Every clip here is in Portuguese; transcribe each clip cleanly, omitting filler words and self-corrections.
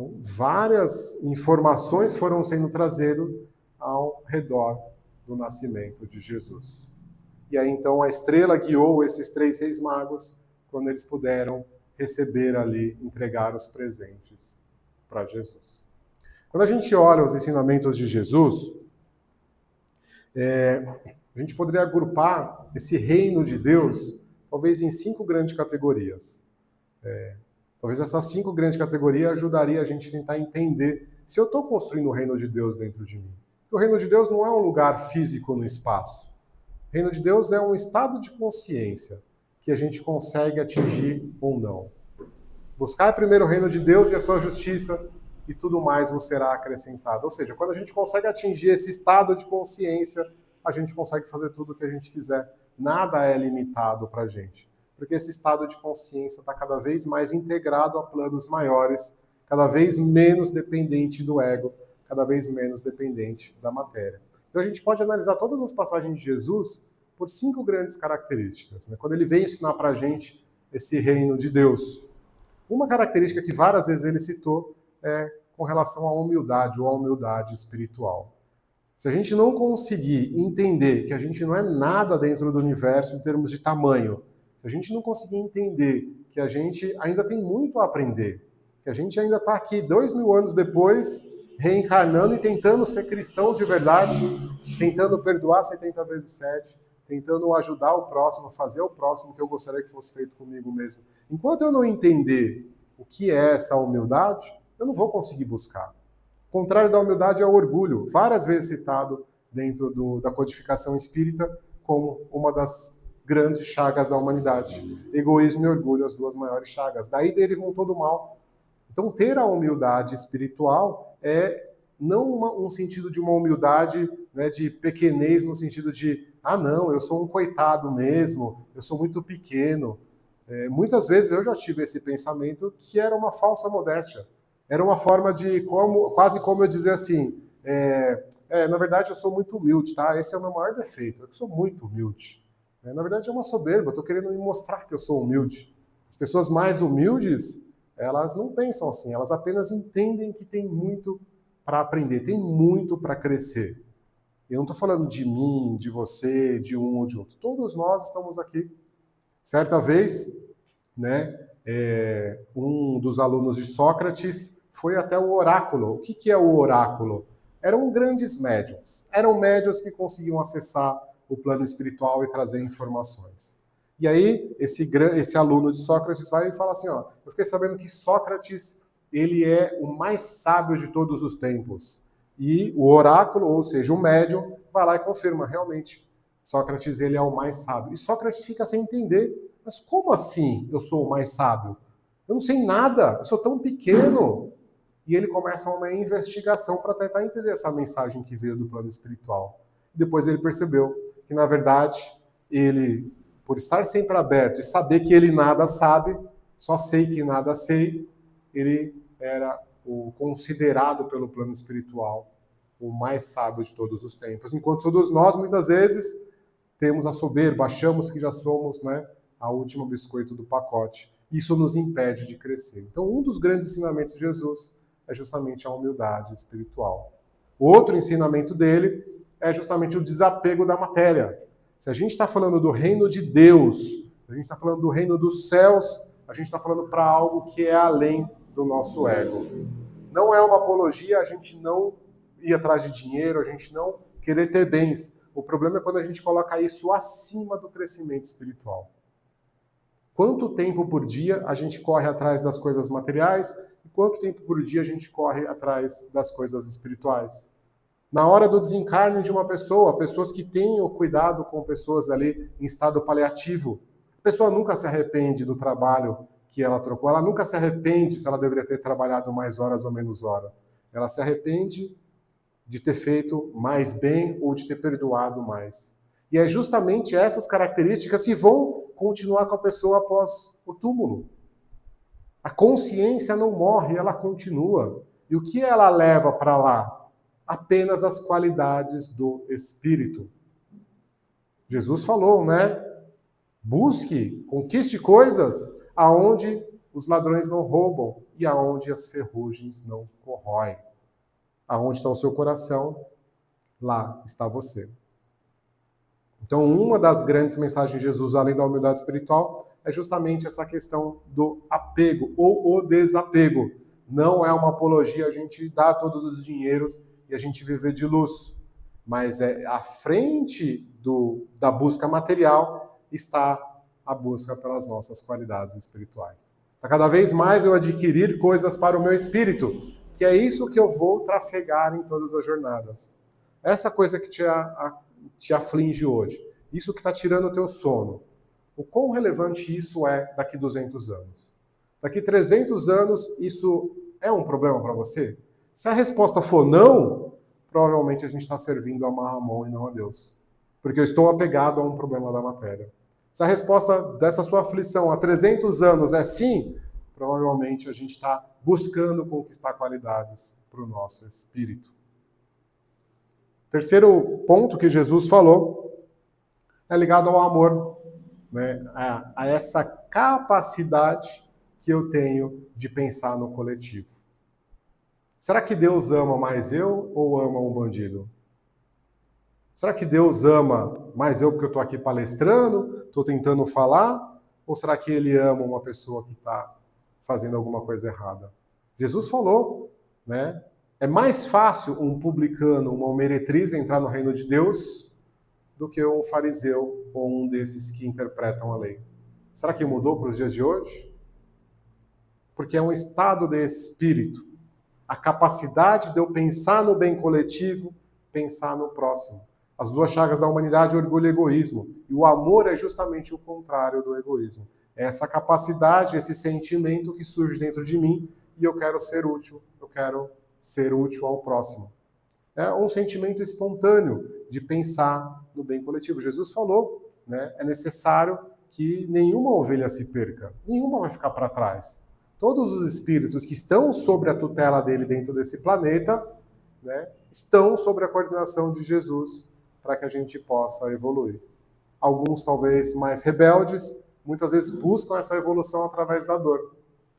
Então, várias informações foram sendo trazidas ao redor do nascimento de Jesus. E aí, então, a estrela guiou esses 3 reis magos quando eles puderam receber ali, entregar os presentes para Jesus. Quando a gente olha os ensinamentos de Jesus, a gente poderia agrupar esse reino de Deus, talvez em 5 grandes categorias. Talvez essas 5 grandes categorias ajudaria a gente a tentar entender se eu estou construindo o reino de Deus dentro de mim. O reino de Deus não é um lugar físico no espaço. O reino de Deus é um estado de consciência que a gente consegue atingir ou não. Buscar primeiro o reino de Deus e a sua justiça, e tudo mais vos será acrescentado. Ou seja, quando a gente consegue atingir esse estado de consciência, a gente consegue fazer tudo o que a gente quiser. Nada é limitado para a gente. Porque esse estado de consciência está cada vez mais integrado a planos maiores, cada vez menos dependente do ego, cada vez menos dependente da matéria. Então a gente pode analisar todas as passagens de Jesus por 5 grandes características. Quando ele veio ensinar para a gente esse reino de Deus. Uma característica que várias vezes ele citou é com relação à humildade ou à humildade espiritual. Se a gente não conseguir entender que a gente não é nada dentro do universo em termos de tamanho, se a gente não conseguir entender que a gente ainda tem muito a aprender, que a gente ainda está aqui 2000 anos depois, reencarnando e tentando ser cristãos de verdade, tentando perdoar 70 vezes 7, tentando ajudar o próximo, fazer o próximo que eu gostaria que fosse feito comigo mesmo. Enquanto eu não entender o que é essa humildade, eu não vou conseguir buscar. O contrário da humildade é o orgulho, várias vezes citado dentro da codificação espírita como uma das grandes chagas da humanidade. Egoísmo e orgulho, as 2 maiores chagas. Daí derivam todo o mal. Então, ter a humildade espiritual é não um sentido de uma humildade, de pequenez, no sentido de, não, eu sou um coitado mesmo, eu sou muito pequeno. Muitas vezes eu já tive esse pensamento que era uma falsa modéstia. Era uma forma de, quase como eu dizer assim, na verdade eu sou muito humilde, tá? Esse é o meu maior defeito, eu sou muito humilde. Na verdade é uma soberba, eu estou querendo me mostrar que eu sou humilde. As pessoas mais humildes, elas não pensam assim, elas apenas entendem que tem muito para aprender, tem muito para crescer. Eu não estou falando de mim, de você, de um ou de outro. Todos nós estamos aqui. Certa vez, um dos alunos de Sócrates foi até o oráculo. O que é o oráculo? Eram grandes médiuns. Eram médiuns que conseguiam acessar o plano espiritual e trazer informações. E aí, esse aluno de Sócrates vai e fala assim, eu fiquei sabendo que Sócrates ele é o mais sábio de todos os tempos. E o oráculo, ou seja, o médium, vai lá e confirma, realmente, Sócrates ele é o mais sábio. E Sócrates fica sem entender, mas como assim eu sou o mais sábio? Eu não sei nada, eu sou tão pequeno. E ele começa uma investigação para tentar entender essa mensagem que veio do plano espiritual. Depois ele percebeu que, na verdade, ele, por estar sempre aberto e saber que ele nada sabe, só sei que nada sei, ele era o considerado pelo plano espiritual o mais sábio de todos os tempos. Enquanto todos nós, muitas vezes, temos a soberba, achamos que já somos a última biscoito do pacote. Isso nos impede de crescer. Então, um dos grandes ensinamentos de Jesus é justamente a humildade espiritual. O outro ensinamento dele é justamente o desapego da matéria. Se a gente está falando do reino de Deus, se a gente está falando do reino dos céus, a gente está falando para algo que é além do nosso ego. Não é uma apologia a gente não ir atrás de dinheiro, a gente não querer ter bens. O problema é quando a gente coloca isso acima do crescimento espiritual. Quanto tempo por dia a gente corre atrás das coisas materiais e quanto tempo por dia a gente corre atrás das coisas espirituais? Na hora do desencarne de uma pessoa, pessoas que têm o cuidado com pessoas ali em estado paliativo, a pessoa nunca se arrepende do trabalho que ela trocou, ela nunca se arrepende se ela deveria ter trabalhado mais horas ou menos horas. Ela se arrepende de ter feito mais bem ou de ter perdoado mais. E é justamente essas características que vão continuar com a pessoa após o túmulo. A consciência não morre, ela continua. E o que ela leva para lá? Apenas as qualidades do espírito. Jesus falou, Busque, conquiste coisas aonde os ladrões não roubam e aonde as ferrugens não corroem. Aonde está o seu coração, lá está você. Então, uma das grandes mensagens de Jesus, além da humildade espiritual, é justamente essa questão do apego ou o desapego. Não é uma apologia a gente dar todos os dinheiros e a gente viver de luxo, mas à frente da busca material está a busca pelas nossas qualidades espirituais. Cada vez mais eu adquirir coisas para o meu espírito, que é isso que eu vou trafegar em todas as jornadas. Essa coisa que te aflige hoje, isso que está tirando o teu sono, o quão relevante isso é daqui 200 anos? Daqui 300 anos, isso é um problema para você? Se a resposta for não, provavelmente a gente está servindo a Mammon e não a Deus. Porque eu estou apegado a um problema da matéria. Se a resposta dessa sua aflição há 300 anos é sim, provavelmente a gente está buscando conquistar qualidades para o nosso espírito. Terceiro ponto que Jesus falou é ligado ao amor, né? A essa capacidade que eu tenho de pensar no coletivo. Será que Deus ama mais eu ou ama um bandido? Será que Deus ama mais eu porque eu estou aqui palestrando, estou tentando falar? Ou será que Ele ama uma pessoa que está fazendo alguma coisa errada? Jesus falou, né? É mais fácil um publicano, uma meretriz entrar no reino de Deus do que um fariseu ou um desses que interpretam a lei. Será que mudou para os dias de hoje? Porque é um estado de espírito. A capacidade de eu pensar no bem coletivo, pensar no próximo. As duas chagas da humanidade, orgulho e egoísmo. E o amor é justamente o contrário do egoísmo. É essa capacidade, esse sentimento que surge dentro de mim e eu quero ser útil, eu quero ser útil ao próximo. É um sentimento espontâneo de pensar no bem coletivo. Jesus falou, né, é necessário que nenhuma ovelha se perca, nenhuma vai ficar para trás. Todos os espíritos que estão sobre a tutela dele dentro desse planeta, né, estão sobre a coordenação de Jesus para que a gente possa evoluir. Alguns talvez mais rebeldes, muitas vezes buscam essa evolução através da dor,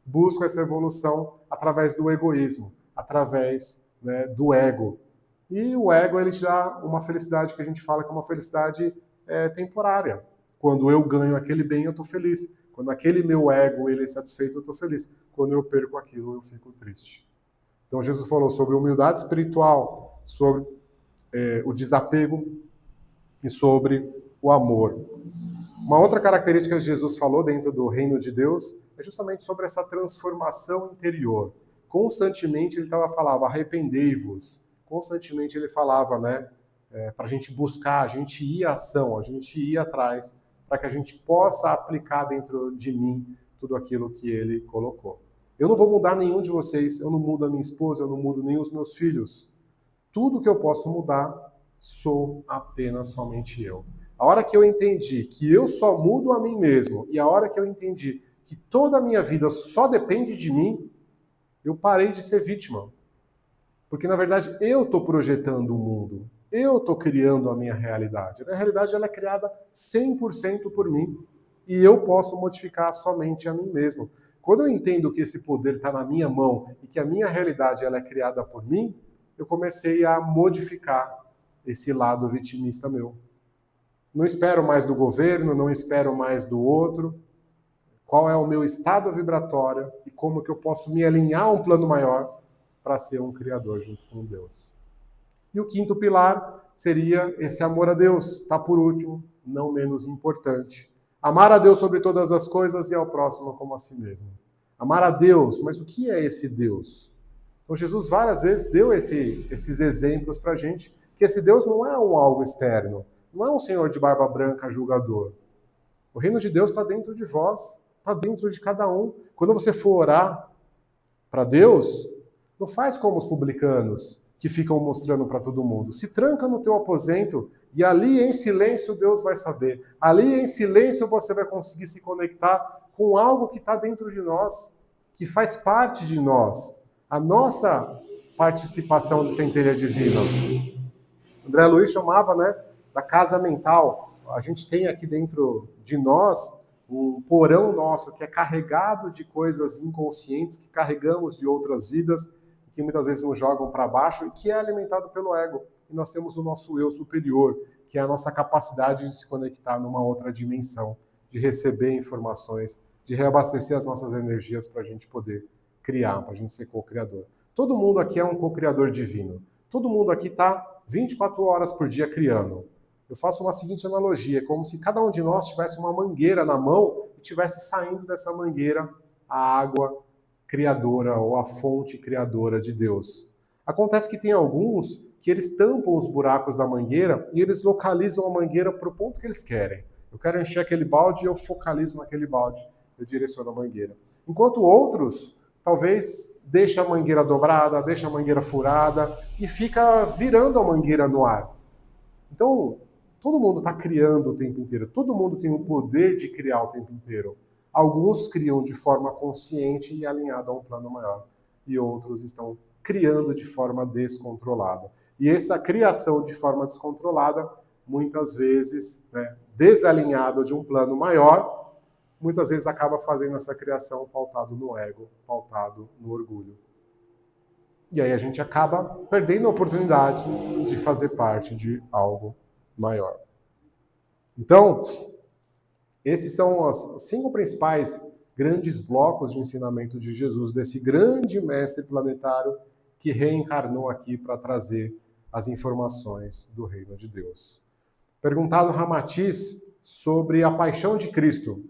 buscam essa evolução através do egoísmo, através, né, do ego. E o ego, ele te dá uma felicidade que a gente fala que é uma felicidade temporária. Quando eu ganho aquele bem, eu estou feliz. Quando aquele meu ego ele é satisfeito, eu estou feliz. Quando eu perco aquilo, eu fico triste. Então Jesus falou sobre humildade espiritual, sobre o desapego e sobre o amor. Uma outra característica que Jesus falou dentro do reino de Deus é justamente sobre essa transformação interior. Constantemente ele falava, arrependei-vos. Constantemente ele falava, né, para a gente buscar, a gente ir à ação, a gente ir atrás, para que a gente possa aplicar dentro de mim tudo aquilo que ele colocou. Eu não vou mudar nenhum de vocês, eu não mudo a minha esposa, eu não mudo nem os meus filhos. Tudo que eu posso mudar, sou apenas somente eu. A hora que eu entendi que eu só mudo a mim mesmo, e a hora que eu entendi que toda a minha vida só depende de mim, eu parei de ser vítima. Porque, na verdade, eu estou projetando o mundo. Eu estou criando a minha realidade. A minha realidade ela é criada 100% por mim. E eu posso modificar somente a mim mesmo. Quando eu entendo que esse poder está na minha mão e que a minha realidade ela é criada por mim, eu comecei a modificar esse lado vitimista meu. Não espero mais do governo, não espero mais do outro. Qual é o meu estado vibratório e como que eu posso me alinhar a um plano maior para ser um criador junto com Deus. E o quinto pilar seria esse amor a Deus, está por último, não menos importante. Amar a Deus sobre todas as coisas e ao próximo como a si mesmo. Amar a Deus, mas o que é esse Deus? Então Jesus várias vezes deu esses exemplos para a gente, que esse Deus não é algo externo, não é um senhor de barba branca julgador. O reino de Deus está dentro de vós, está dentro de cada um. Quando você for orar para Deus, não faz como os publicanos que ficam mostrando para todo mundo. Se tranca no teu aposento e ali em silêncio Deus vai saber. Ali em silêncio você vai conseguir se conectar com algo que está dentro de nós, que faz parte de nós. A nossa participação de centelha divina. André Luiz chamava, né, da casa mental. A gente tem aqui dentro de nós um porão nosso que é carregado de coisas inconscientes que carregamos de outras vidas, que muitas vezes nos jogam para baixo e que é alimentado pelo ego. E nós temos o nosso eu superior, que é a nossa capacidade de se conectar numa outra dimensão, de receber informações, de reabastecer as nossas energias para a gente poder criar, para a gente ser co-criador. Todo mundo aqui é um co-criador divino. Todo mundo aqui está 24 horas por dia criando. Eu faço uma seguinte analogia, é como se cada um de nós tivesse uma mangueira na mão e tivesse saindo dessa mangueira a água criadora ou a fonte criadora de Deus. Acontece que tem alguns que eles tampam os buracos da mangueira e eles localizam a mangueira para o ponto que eles querem. Eu quero encher aquele balde e eu focalizo naquele balde, eu direciono a mangueira. Enquanto outros, talvez, deixam a mangueira dobrada, deixam a mangueira furada e fica virando a mangueira no ar. Então, todo mundo está criando o tempo inteiro, todo mundo tem o poder de criar o tempo inteiro. Alguns criam de forma consciente e alinhada a um plano maior, e outros estão criando de forma descontrolada. E essa criação de forma descontrolada, muitas vezes, desalinhada de um plano maior, muitas vezes acaba fazendo essa criação pautado no ego, pautado no orgulho. E aí a gente acaba perdendo oportunidades de fazer parte de algo maior. Então, esses são os 5 principais grandes blocos de ensinamento de Jesus, desse grande mestre planetário que reencarnou aqui para trazer as informações do reino de Deus. Perguntado Ramatiz sobre a paixão de Cristo,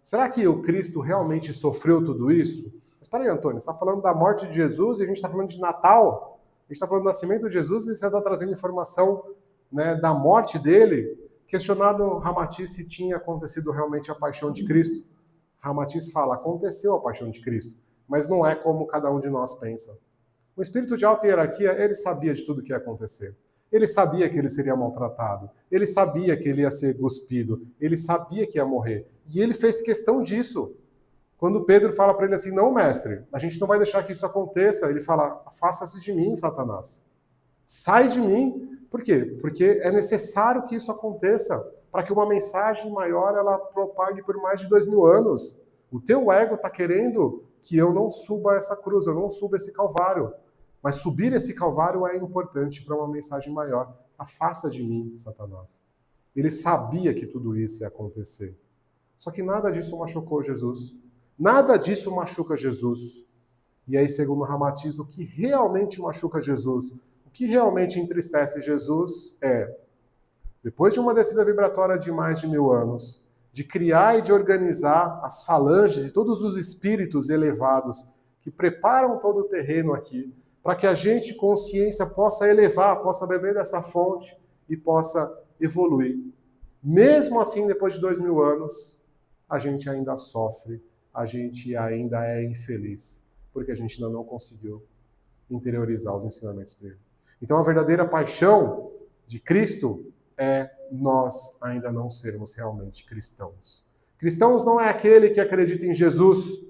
Será que o Cristo realmente sofreu tudo isso? Mas peraí, Antônio, você está falando da morte de Jesus e a gente está falando de Natal? A gente está falando do nascimento de Jesus e você está trazendo informação da morte dele? Questionado Ramatiz se tinha acontecido realmente a paixão de Cristo. Ramatiz fala, aconteceu a paixão de Cristo, mas não é como cada um de nós pensa. O espírito de alta hierarquia, ele sabia de tudo o que ia acontecer. Ele sabia que ele seria maltratado. Ele sabia que ele ia ser cuspido. Ele sabia que ia morrer. E ele fez questão disso. Quando Pedro fala para ele assim, não, mestre, a gente não vai deixar que isso aconteça. Ele fala, afasta-se de mim, Satanás. Sai de mim. Por quê? Porque é necessário que isso aconteça para que uma mensagem maior ela propague por mais de 2000 anos. O teu ego está querendo que eu não suba essa cruz, eu não suba esse calvário. Mas subir esse calvário é importante para uma mensagem maior. Afasta de mim, Satanás. Ele sabia que tudo isso ia acontecer. Só que nada disso machucou Jesus. Nada disso machuca Jesus. E aí, segundo Ramatiz, o que realmente machuca Jesus, o que realmente entristece Jesus é, depois de uma descida vibratória de mais de 1000 anos, de criar e de organizar as falanges e todos os espíritos elevados que preparam todo o terreno aqui, para que a gente, consciência, possa elevar, possa beber dessa fonte e possa evoluir. Mesmo assim, depois de 2000 anos, a gente ainda sofre, a gente ainda é infeliz, porque a gente ainda não conseguiu interiorizar os ensinamentos dele. Então, a verdadeira paixão de Cristo é nós ainda não sermos realmente cristãos. Cristãos não é aquele que acredita em Jesus.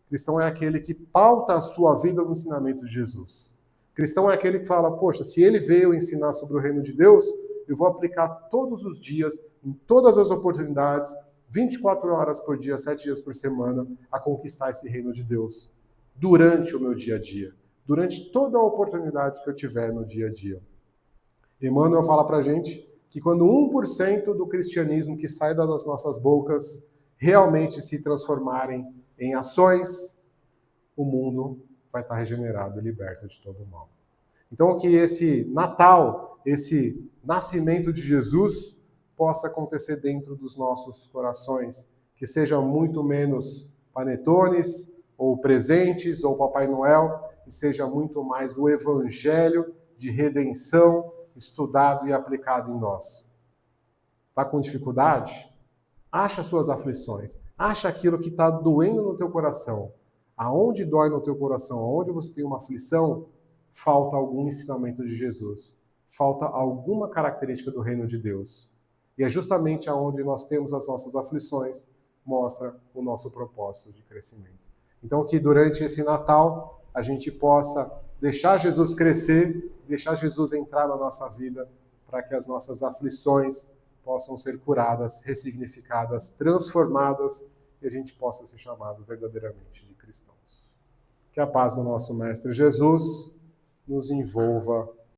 Cristão é aquele que pauta a sua vida no ensinamento de Jesus. Cristão é aquele que fala, poxa, se ele veio ensinar sobre o reino de Deus, eu vou aplicar todos os dias, em todas as oportunidades, 24 horas por dia, 7 dias por semana, a conquistar esse reino de Deus. Durante o meu dia a dia. Durante toda a oportunidade que eu tiver no dia a dia. Emmanuel fala pra gente que quando 1% do cristianismo que sai das nossas bocas realmente se transformarem em ações, o mundo vai estar regenerado e liberto de todo o mal. Então, que esse Natal, esse nascimento de Jesus, possa acontecer dentro dos nossos corações, que seja muito menos panetones, ou presentes, ou Papai Noel, e seja muito mais o evangelho de redenção estudado e aplicado em nós. Está com dificuldade? Acha suas aflições. Acha aquilo que está doendo no teu coração. Aonde dói no teu coração, aonde você tem uma aflição, falta algum ensinamento de Jesus. Falta alguma característica do reino de Deus. E é justamente aonde nós temos as nossas aflições, mostra o nosso propósito de crescimento. Então que durante esse Natal a gente possa deixar Jesus crescer, deixar Jesus entrar na nossa vida, para que as nossas aflições possam ser curadas, ressignificadas, transformadas e a gente possa ser chamado verdadeiramente de cristãos. Que a paz do nosso Mestre Jesus nos envolva